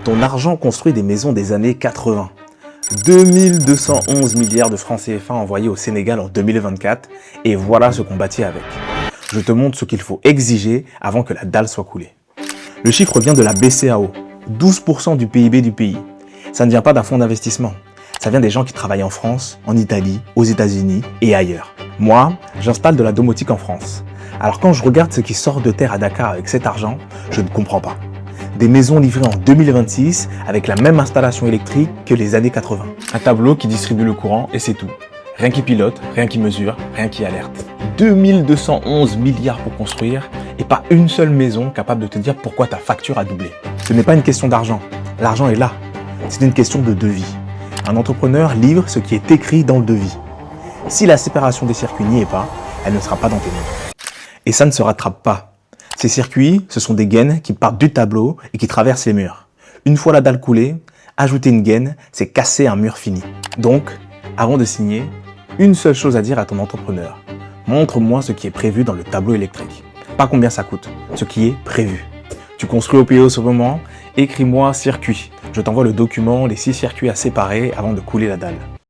Ton argent construit des maisons des années 80. 2211 milliards de francs CFA envoyés au Sénégal en 2024 et voilà ce qu'on bâtit avec. Je te montre ce qu'il faut exiger avant que la dalle soit coulée. Le chiffre vient de la BCEAO, 12% du PIB du pays. Ça ne vient pas d'un fonds d'investissement, ça vient des gens qui travaillent en France, en Italie, aux États-Unis et ailleurs. Moi, j'installe de la domotique en France. Alors quand je regarde ce qui sort de terre à Dakar avec cet argent, je ne comprends pas. Des maisons livrées en 2026 avec la même installation électrique que les années 80. Un tableau qui distribue le courant et c'est tout. Rien qui pilote, rien qui mesure, rien qui alerte. 2211 milliards pour construire et pas une seule maison capable de te dire pourquoi ta facture a doublé. Ce n'est pas une question d'argent. L'argent est là. C'est une question de devis. Un entrepreneur livre ce qui est écrit dans le devis. Si la séparation des circuits n'y est pas, elle ne sera pas dans tes mains. Et ça ne se rattrape pas. Ces circuits, ce sont des gaines qui partent du tableau et qui traversent les murs. Une fois la dalle coulée, ajouter une gaine, c'est casser un mur fini. Donc, avant de signer, une seule chose à dire à ton entrepreneur. Montre-moi ce qui est prévu dans le tableau électrique. Pas combien ça coûte, ce qui est prévu. Tu construis au PO ce moment, écris-moi circuit. Je t'envoie le document, les 6 circuits à séparer avant de couler la dalle.